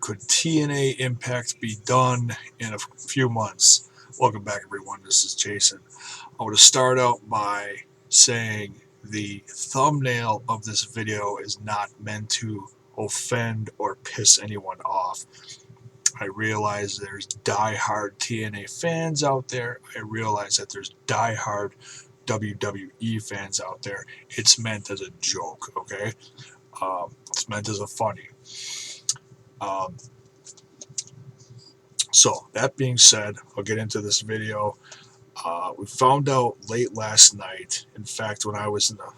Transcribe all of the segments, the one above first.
Could TNA Impact be done in a few months? Welcome back, everyone. This is Jason. I want to start out by saying the thumbnail of this video is not meant to offend or piss anyone off. I realize there's die-hard TNA fans out there. I realize that there's die-hard WWE fans out there. It's meant as a joke, okay? It's meant as a funny. So that being said, I'll get into this video. We found out late last night, in fact, when I was in the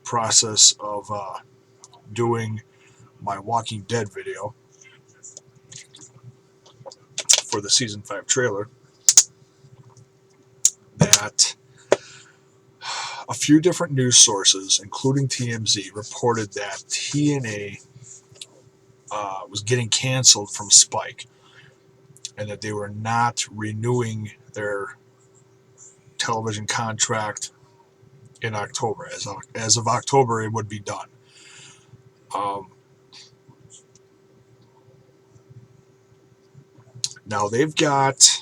process of doing my Walking Dead video for the Season 5 trailer, that a few different news sources, including TMZ, reported that TNA was getting canceled from Spike and that they were not renewing their television contract in October. As of October, it would be done. Now they've got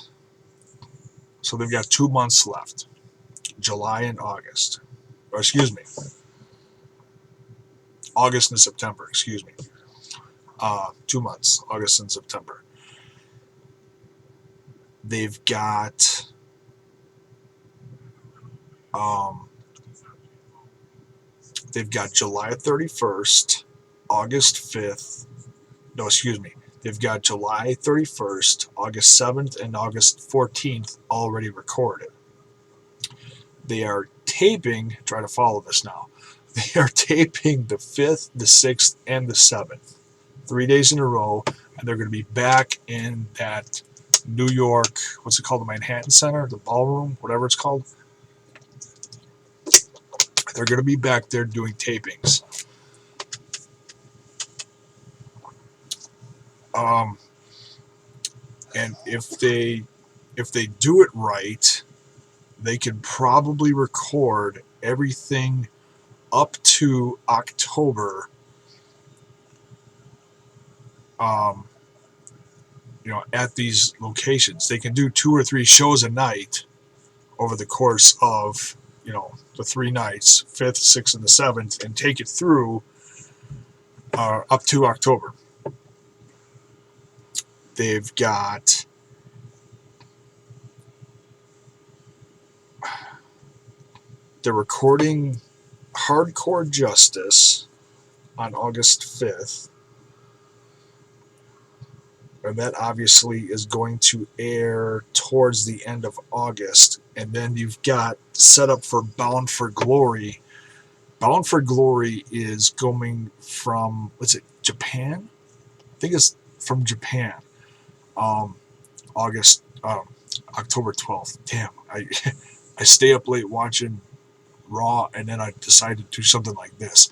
2 months left, July and August, or excuse me, August and September, excuse me, 2 months, August and September. They've got July 31st, August 5th, no, excuse me, they've got July 31st, August 7th, and August 14th already recorded. They are taping, try to follow this now, they are taping the 5th, the 6th, and the 7th, 3 days in a row, and they're going to be back in that New York, what's it called, the Manhattan Center, the ballroom, whatever it's called. They're going to be back there doing tapings. And if they do it right, they could probably record everything up to October. At these locations, they can do 2 or 3 shows a night over the course of the 3 nights, 5th, 6th, and the 7th, and take it through up to October. They're recording Hardcore Justice on August 5th. And that obviously is going to air towards the end of August. And then you've got set up for Bound for Glory. Bound for Glory is going from, Japan? I think it's from Japan. October 12th. Damn, I stay up late watching Raw, and then I decided to do something like this.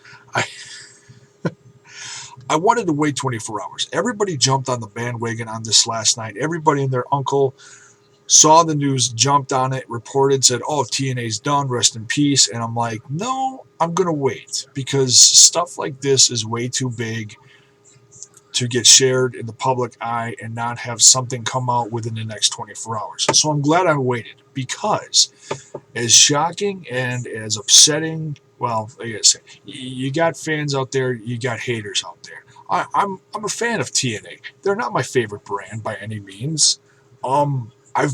I wanted to wait 24 hours. Everybody jumped on the bandwagon on this last night. Everybody and their uncle saw the news, jumped on it, reported, said, oh, TNA's done, rest in peace. And I'm like, no, I'm going to wait, because stuff like this is way too big to get shared in the public eye and not have something come out within the next 24 hours. So I'm glad I waited, because as shocking and as upsetting, well, like I said, you got fans out there, you got haters out there. I'm a fan of TNA. They're not my favorite brand by any means. Like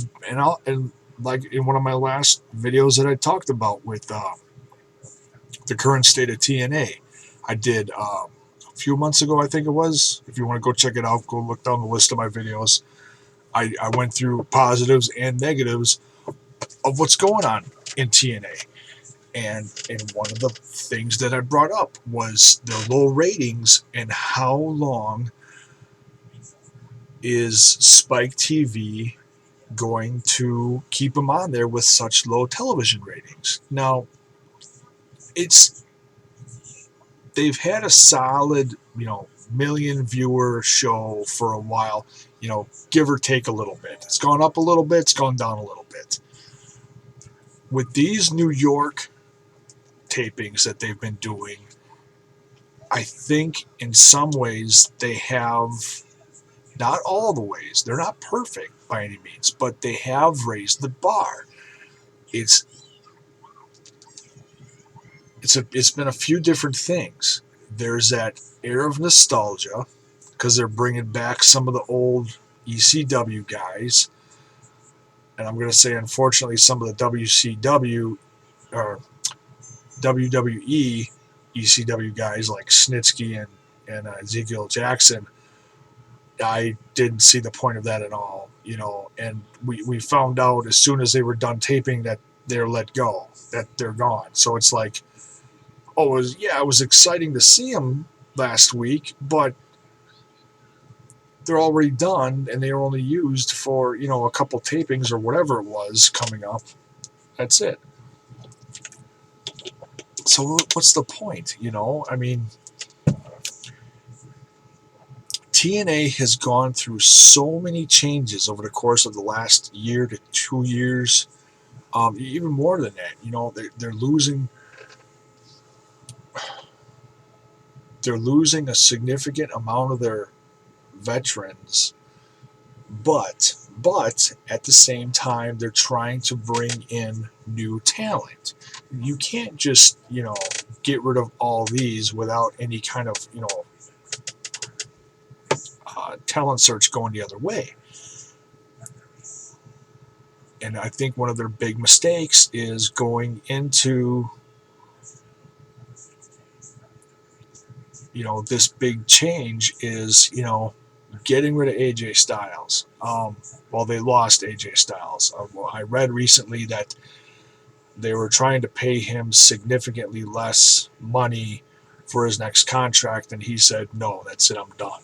in one of my last videos that I talked about with the current state of TNA, I did a few months ago, I think it was. If you want to go check it out, go look down the list of my videos. I went through positives and negatives of what's going on in TNA. And one of the things that I brought up was the low ratings, and how long is Spike TV going to keep them on there with such low television ratings? Now, they've had a solid, million viewer show for a while, give or take a little bit. It's gone up a little bit, it's gone down a little bit. With these New York tapings that they've been doing, I think in some ways they have Not all the ways. They're not perfect by any means, but they have raised the bar. It's it's been a few different things. There's that air of nostalgia because they're bringing back some of the old ECW guys, and I'm going to say unfortunately some of the WCW or WWE ECW guys like Snitsky and Ezekiel Jackson. I didn't see the point of that at all, and we found out as soon as they were done taping that they're let go, that they're gone. So it's like, oh, it was exciting to see them last week, but they're already done and they were only used for, a couple tapings or whatever it was coming up. That's it. So what's the point? I mean, TNA has gone through so many changes over the course of the last year to 2 years, even more than that. They're losing a significant amount of their veterans, but at the same time they're trying to bring in new talent. You can't just get rid of all these without any kind of talent search going the other way. And I think one of their big mistakes is going into this big change is getting rid of AJ Styles. Well, they lost AJ Styles. I read recently that they were trying to pay him significantly less money for his next contract, and he said, no, that's it, I'm done.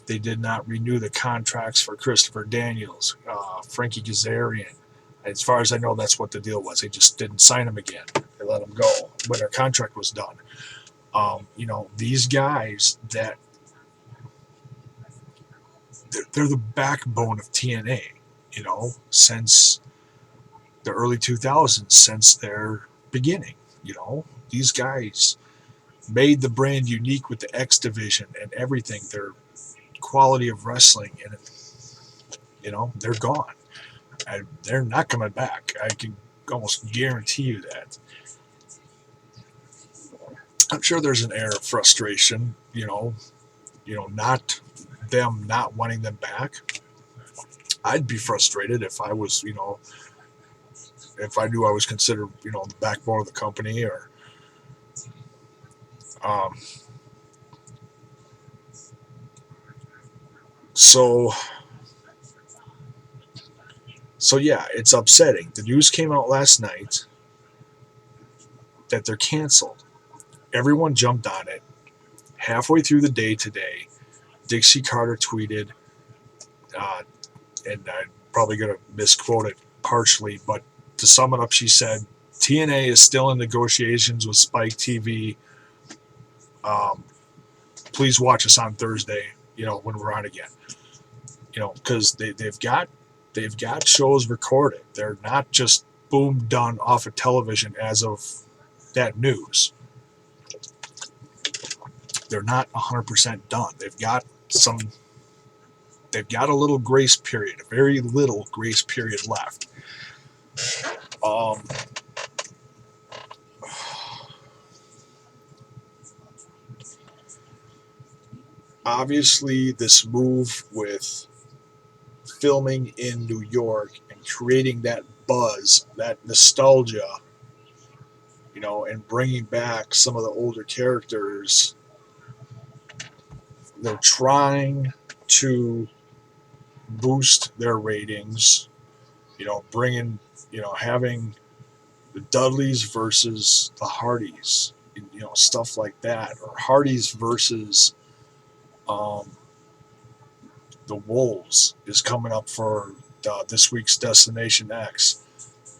They did not renew the contracts for Christopher Daniels, Frankie Kazarian. As far as I know, that's what the deal was. They just didn't sign him again. They let him go when their contract was done. These guys that they're the backbone of TNA, since the early 2000s, since their beginning. These guys made the brand unique with the X division and everything. Their quality of wrestling, and they're gone. They're not coming back. I can almost guarantee you that. I'm sure there's an air of frustration, not them not wanting them back. I'd be frustrated if I was, if I knew I was considered, the backbone of the company, or, um, so yeah, it's upsetting. The news came out last night that they're canceled. Everyone jumped on it. Halfway through the day today, Dixie Carter tweeted, and I'm probably going to misquote it partially, but to sum it up, she said, TNA is still in negotiations with Spike TV. Please watch us on Thursday, when we're on again. Because they've got shows recorded. They're not just boom done off of television as of that news. They're not 100% done. They've got a little grace period, a very little grace period left. Obviously, this move with filming in New York and creating that buzz, that nostalgia, and bringing back some of the older characters, they're trying to boost their ratings, bringing, having the Dudleys versus the Hardys, stuff like that, or Hardys versus the Wolves is coming up for this week's Destination X.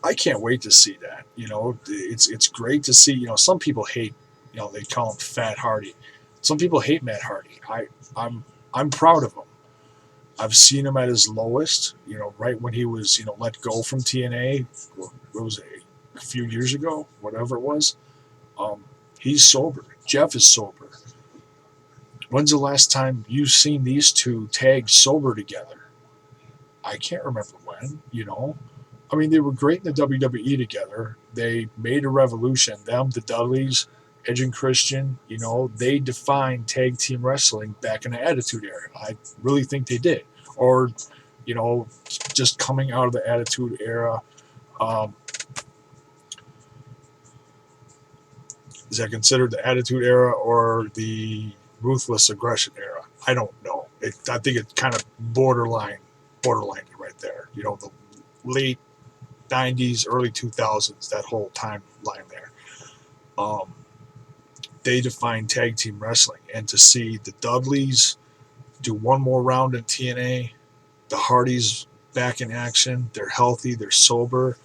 I can't wait to see that. It's great to see. Some people hate. They call him Fat Hardy. Some people hate Matt Hardy. I'm proud of him. I've seen him at his lowest. Right when he was let go from TNA. What was it? A few years ago, whatever it was. He's sober. Jeff is sober. When's the last time you've seen these two tagged sober together? I can't remember when, you know. I mean, they were great in the WWE together. They made a revolution. Them, the Dudleys, Edge and Christian, you know, they defined tag team wrestling back in the Attitude Era. I really think they did. Or, you know, just coming out of the Attitude Era. Um, is that considered the Attitude Era or the Ruthless Aggression Era? I don't know. I think it's kind of borderline right there. You know, the late 90s, early 2000s, that whole timeline there. Um, they defined tag team wrestling. And to see the Dudleys do one more round in TNA, the Hardys back in action, they're healthy, they're sober,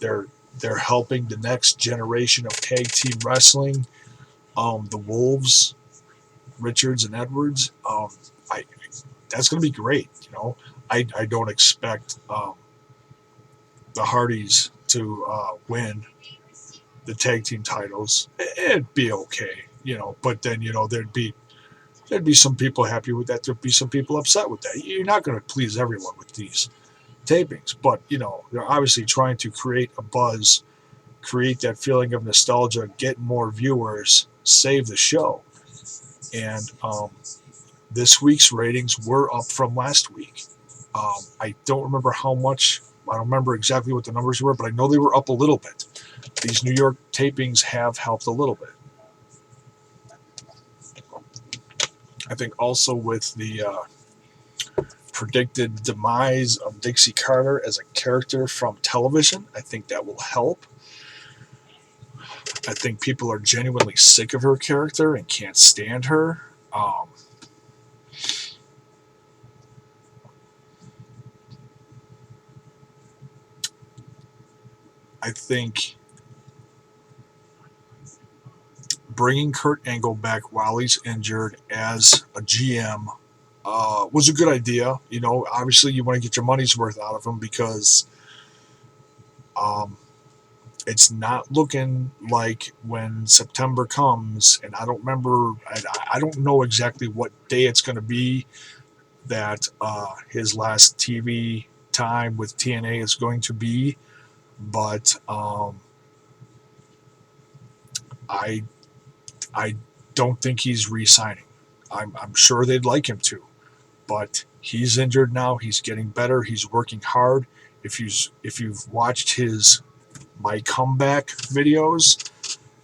they're they're helping the next generation of tag team wrestling. The Wolves, Richards and Edwards. I That's going to be great. You know, I don't expect the Hardys to win the tag team titles. It'd be okay, you know. But then there'd be some people happy with that. There'd be some people upset with that. You're not going to please everyone with these tapings, but you know they're obviously trying to create a buzz, create that feeling of nostalgia, get more viewers, save the show, and this week's ratings were up from last week. I don't remember how much. I don't remember exactly what the numbers were, but I know they were up a little bit. These New York tapings have helped a little bit. I think also with the predicted demise of Dixie Carter as a character from television, I think that will help. I think people are genuinely sick of her character and can't stand her. I think bringing Kurt Angle back while he's injured as a GM was a good idea. You know, obviously you want to get your money's worth out of him because um, it's not looking like when September comes, and I don't remember, I don't know exactly what day it's going to be that his last TV time with TNA is going to be, but I I don't think he's re-signing. I'm sure they'd like him to, but he's injured now. He's getting better. He's working hard. If you've watched his My Comeback videos,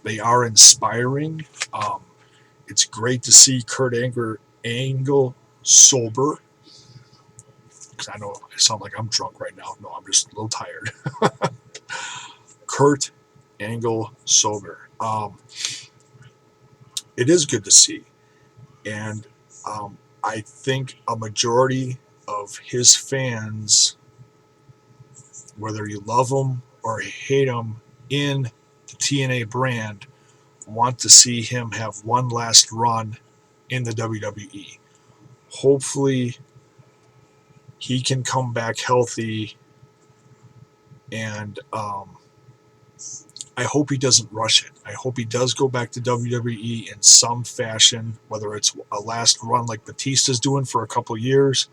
they are inspiring. Um, it's great to see Angle sober. Because I know I sound like I'm drunk right now. No, I'm just a little tired. Kurt Angle sober. It is good to see. And I think a majority of his fans, whether you love him or hate him in the TNA brand, want to see him have one last run in the WWE. Hopefully, he can come back healthy, and I hope he doesn't rush it. I hope he does go back to WWE in some fashion, whether it's a last run like Batista's doing for a couple years,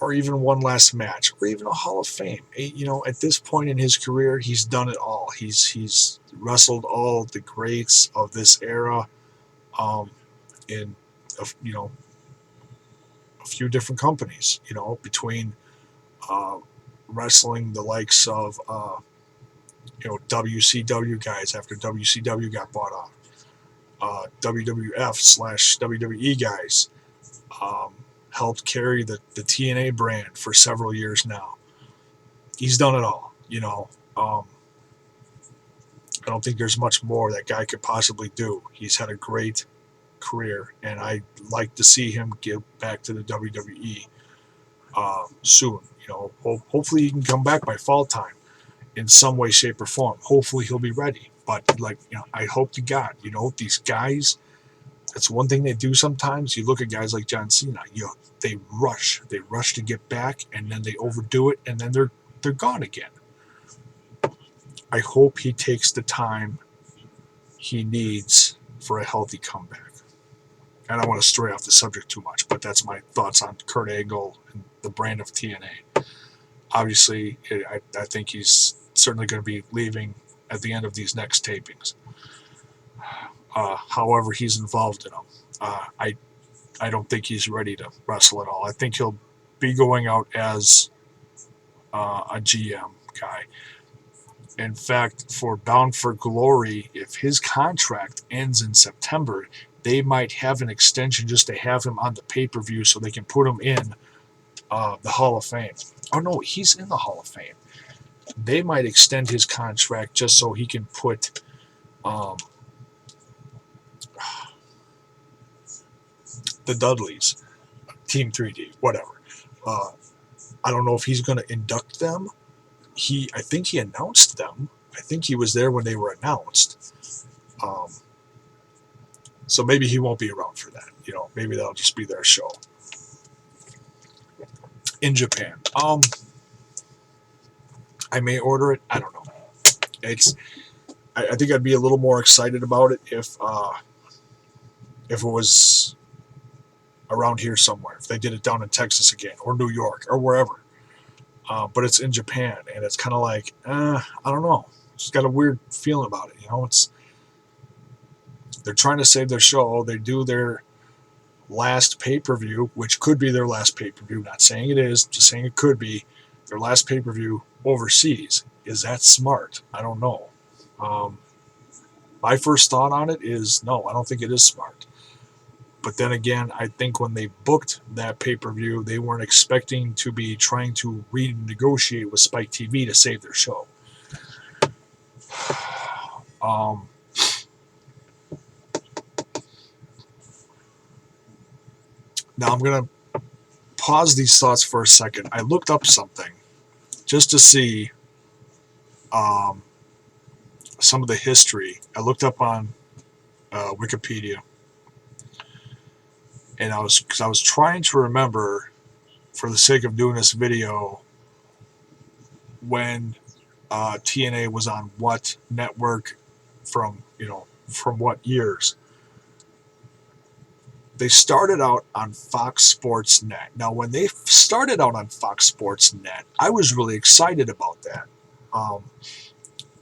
or even one last match, or even a Hall of Fame. You know, at this point in his career, he's done it all. He's wrestled all the greats of this era, um, in you know a few different companies. You know, between uh, wrestling the likes of WCW guys after WCW got bought off, WWF/WWE guys, um, helped carry the TNA brand for several years now. He's done it all, you know. I don't think there's much more that guy could possibly do. He's had a great career, and I'd like to see him get back to the WWE soon. You know, hopefully he can come back by fall time in some way, shape, or form. Hopefully he'll be ready. But I hope to God, these guys. That's one thing they do sometimes. You look at guys like John Cena. They rush to get back, and then they overdo it, and then they're gone again. I hope he takes the time he needs for a healthy comeback. I don't want to stray off the subject too much, but that's my thoughts on Kurt Angle and the brand of TNA. Obviously, I think he's certainly going to be leaving at the end of these next tapings. However, he's involved in them. I don't think he's ready to wrestle at all. I think he'll be going out as a GM guy. In fact, for Bound for Glory, if his contract ends in September, they might have an extension just to have him on the pay-per-view so they can put him in the Hall of Fame. Oh, no, he's in the Hall of Fame. They might extend his contract just so he can put the Dudleys, Team 3D, whatever. I don't know if he's going to induct them. I think he announced them. I think he was there when they were announced. So maybe he won't be around for that. Maybe that'll just be their show. In Japan. I may order it. I don't know. I think I'd be a little more excited about it if it was around here somewhere. If they did it down in Texas again, or New York, or wherever. But it's in Japan, and it's kind of like, I don't know. It's got a weird feeling about it. They're trying to save their show. They do their last pay-per-view, which could be their last pay-per-view. Not saying it is, just saying it could be their last pay-per-view overseas. Is that smart? I don't know. My first thought on it is no, I don't think it is smart. But then again, I think when they booked that pay-per-view, they weren't expecting to be trying to renegotiate with Spike TV to save their show. Now I'm going to pause these thoughts for a second. I looked up something just to see some of the history. I looked up on Wikipedia. And I was trying to remember, for the sake of doing this video, when TNA was on what network from what years. They started out on Fox Sports Net. Now, when they started out on Fox Sports Net, I was really excited about that.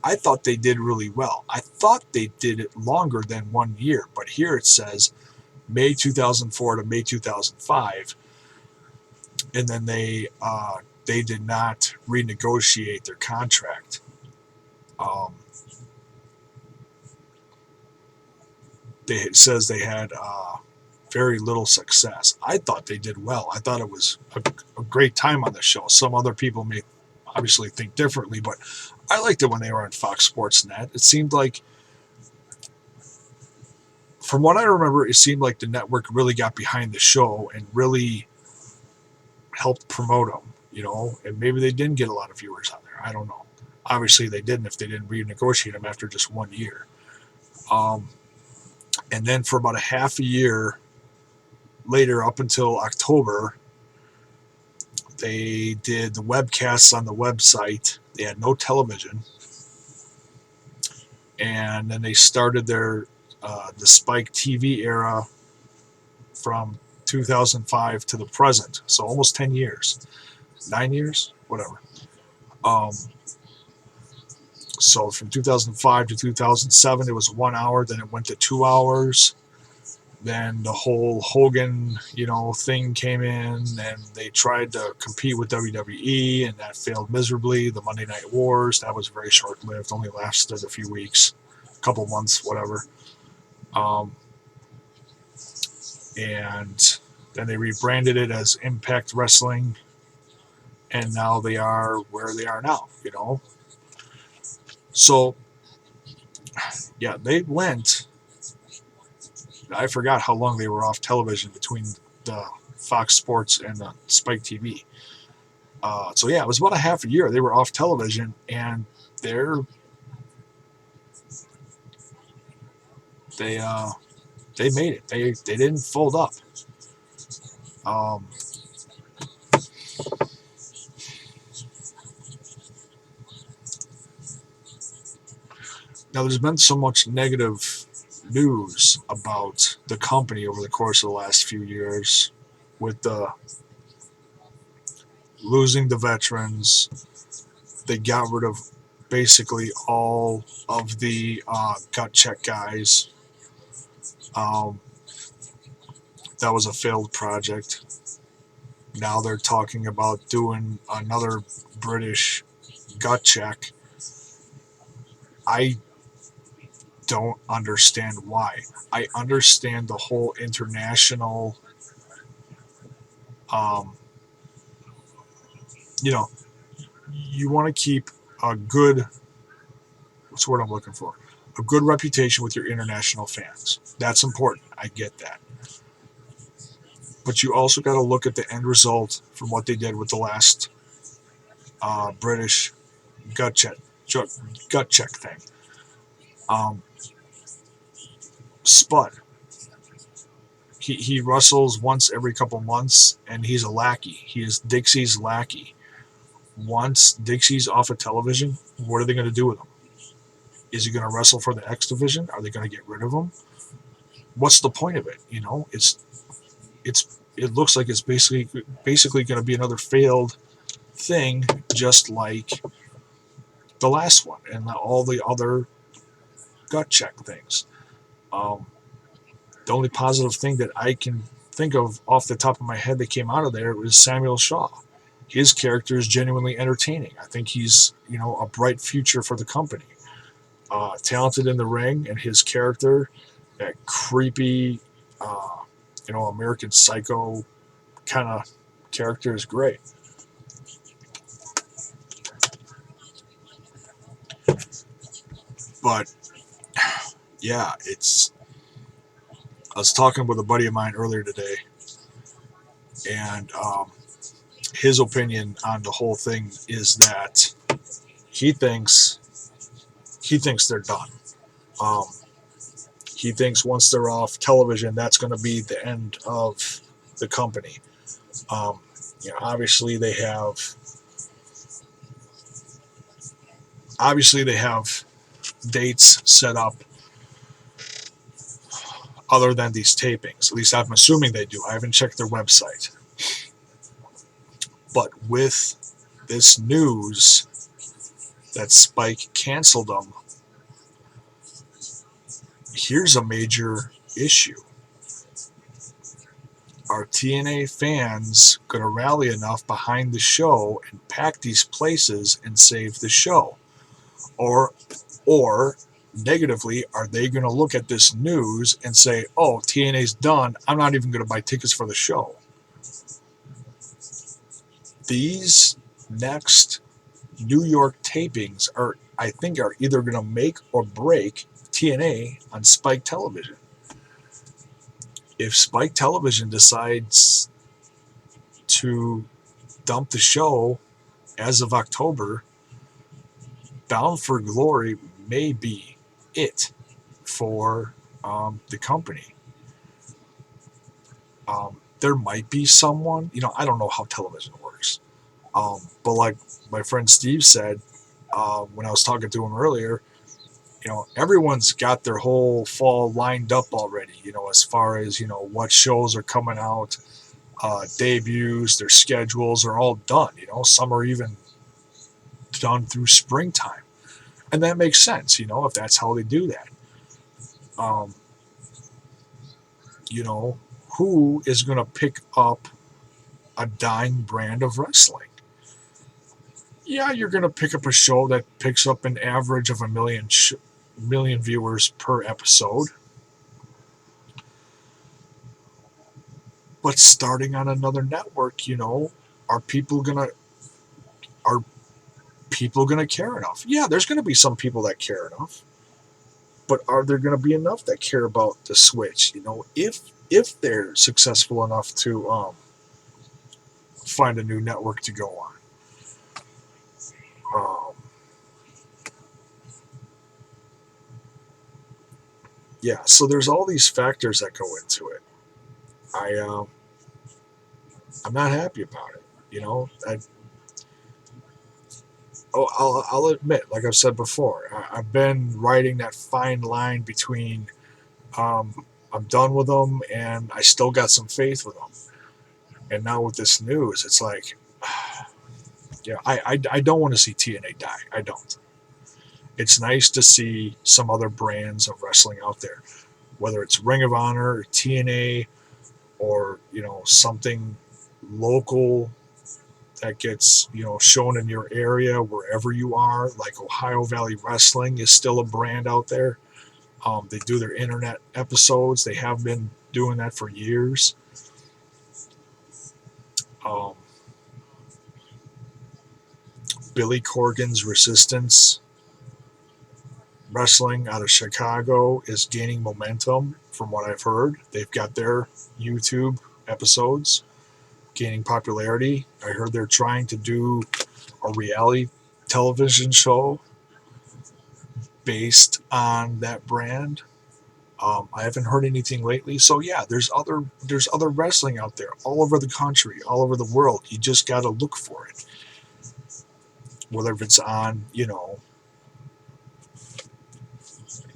I thought they did really well. I thought they did it longer than 1 year, but here it says May 2004 to May 2005, and then they did not renegotiate their contract. It says they had very little success. I thought they did well. I thought it was a great time on the show. Some other people may obviously think differently, but I liked it when they were on Fox Sports Net. It seemed like, from what I remember, it seemed like the network really got behind the show and really helped promote them, and maybe they didn't get a lot of viewers on there. I don't know. Obviously, they didn't if they didn't renegotiate them after just 1 year. And then for about a half a year later, up until October, they did the webcasts on the website. They had no television. And then they started their the Spike TV era from 2005 to the present. So almost 10 years. 9 years? Whatever. So from 2005 to 2007, it was 1 hour. Then it went to 2 hours. Then the whole Hogan, thing came in, and they tried to compete with WWE, and that failed miserably. The Monday Night Wars, that was very short-lived, only lasted a few weeks, a couple months, whatever. And then they rebranded it as Impact Wrestling, and now they are where they are now, So, yeah, they went. I forgot how long they were off television between the Fox Sports and the Spike TV. So yeah, it was about a half a year they were off television, and they made it. They didn't fold up. Now there's been so much negative news about the company over the course of the last few years with the losing the veterans. They got rid of basically all of the gut check guys. Um, that was a failed project. Now they're talking about doing another British gut check. I don't understand why. I understand the whole international, um, you know, you want to keep a good, what's the word I'm looking for? A good reputation with your international fans. That's important. I get that. But you also got to look at the end result from what they did with the last British gut check, gut check thing. Um, Spud, he wrestles once every couple months, and he's a lackey. He is Dixie's lackey. Once Dixie's off of television, what are they going to do with him? Is he going to wrestle for the X division? Are they going to get rid of him? What's the point of it? You know, it looks like it's basically going to be another failed thing, just like the last one and all the other gut check things. Um, the only positive thing that I can think of off the top of my head that came out of there was Samuel Shaw. His character is genuinely entertaining. I think he's, a bright future for the company. Talented in the ring, and his character, that creepy, American Psycho kind of character is great. But yeah, I was talking with a buddy of mine earlier today, and his opinion on the whole thing is that he thinks they're done. Um, he thinks once they're off television, that's going to be the end of the company. Um, obviously they have dates set up other than these tapings. At least I'm assuming they do. I haven't checked their website. But with this news that Spike canceled them, here's a major issue. Are TNA fans going to rally enough behind the show and pack these places and save the show? Or negatively, are they going to look at this news and say, oh, TNA's done, I'm not even going to buy tickets for the show? These next New York tapings I think are either going to make or break TNA on Spike Television. If Spike Television decides to dump the show as of October, Bound for Glory may be it for the company. There might be someone, I don't know how television works. But like my friend Steve said, when I was talking to him earlier, everyone's got their whole fall lined up already, as far as, what shows are coming out, debuts, their schedules are all done. Some are even done through springtime. And that makes sense, if that's how they do that. Who is going to pick up a dying brand of wrestling? Yeah, you're going to pick up a show that picks up an average of a million viewers per episode. But starting on another network, are people gonna care enough? Yeah, there's gonna be some people that care enough, but are there gonna be enough that care about the switch? If they're successful enough to find a new network to go on. Yeah, so there's all these factors that go into it. I'm not happy about it. I'll admit, like I've said before, I've been riding that fine line between I'm done with them, and I still got some faith with them. And now with this news, it's like, yeah, I don't want to see TNA die. I don't. It's nice to see some other brands of wrestling out there, whether it's Ring of Honor or TNA or, something local that gets, shown in your area wherever you are. Like Ohio Valley Wrestling is still a brand out there. They do their internet episodes. They have been doing that for years. Um, Billy Corgan's Resistance Wrestling out of Chicago is gaining momentum from what I've heard. They've got their YouTube episodes gaining popularity. I heard they're trying to do a reality television show based on that brand. I haven't heard anything lately, so yeah, there's other wrestling out there all over the country, all over the world. You just got to look for it, whether if it's on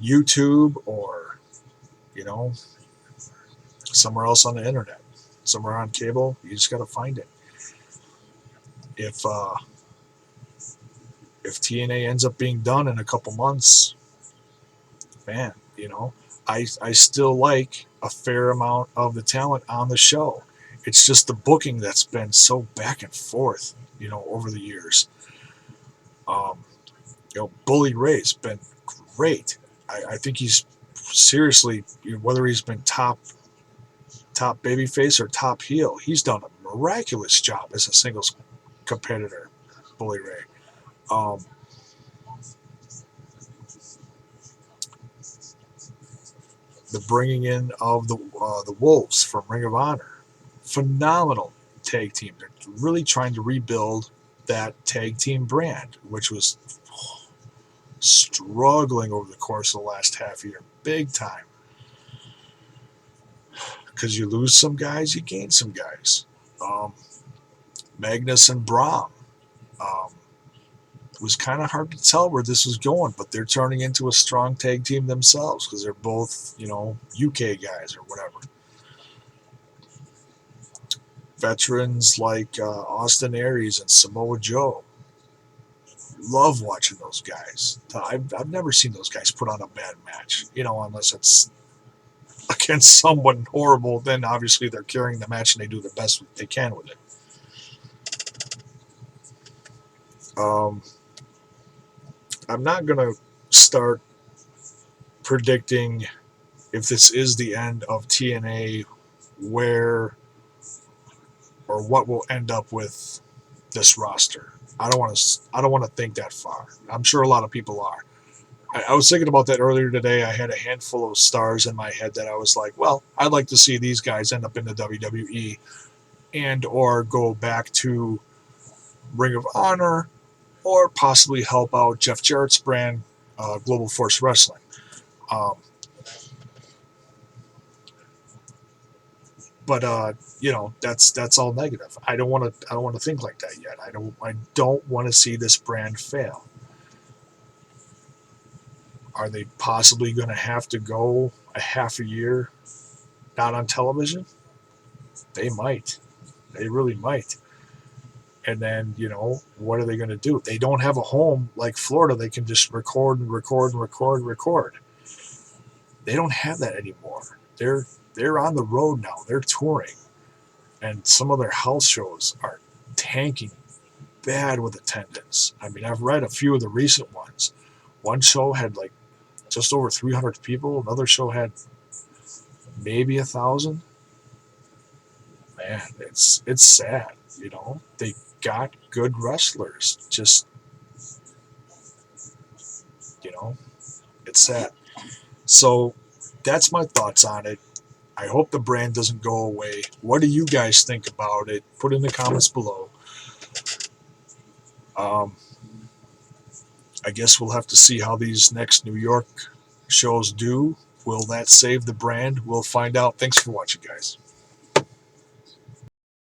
YouTube or you know somewhere else on the internet, somewhere on cable. You just got to find it. If if TNA ends up being done in a couple months, man, I still like a fair amount of the talent on the show. It's just the booking that's been so back and forth, over the years. Um, Bully Ray's been great. I think he's seriously, whether he's been top babyface or top heel, he's done a miraculous job as a singles competitor, Bully Ray. Um, the bringing in of the Wolves from Ring of Honor, phenomenal tag team. They're really trying to rebuild that tag team brand, which was struggling over the course of the last half year, big time. Because you lose some guys, you gain some guys. Magnus and Brahm. It was kind of hard to tell where this was going, but they're turning into a strong tag team themselves because they're both, UK guys or whatever. Veterans like Austin Aries and Samoa Joe. Love watching those guys. I've never seen those guys put on a bad match, unless it's against someone horrible. Then obviously they're carrying the match and they do the best they can with it. I'm not going to start predicting if this is the end of TNA, where or what will end up with this roster. I don't want to think that far. I'm sure a lot of people are. I was thinking about that earlier today. I had a handful of stars in my head that I was like, well, I'd like to see these guys end up in the WWE and or go back to Ring of Honor or possibly help out Jeff Jarrett's brand, Global Force Wrestling. But that's all negative. I don't want to think like that yet. I don't want to see this brand fail. Are they possibly going to have to go a half a year not on television? They might. They really might. And then, what are they going to do? They don't have a home like Florida. They can just record and record and record and record. They don't have that anymore. They're on the road now. They're touring. And some of their house shows are tanking bad with attendance. I mean, I've read a few of the recent ones. One show had like just over 300 people. Another show had maybe 1,000. Man, it's sad. They got good wrestlers. Just it's sad. So that's my thoughts on it. I hope the brand doesn't go away. What do you guys think about it? Put in the comments below. I guess we'll have to see how these next New York shows do. Will that save the brand? We'll find out. Thanks for watching, guys.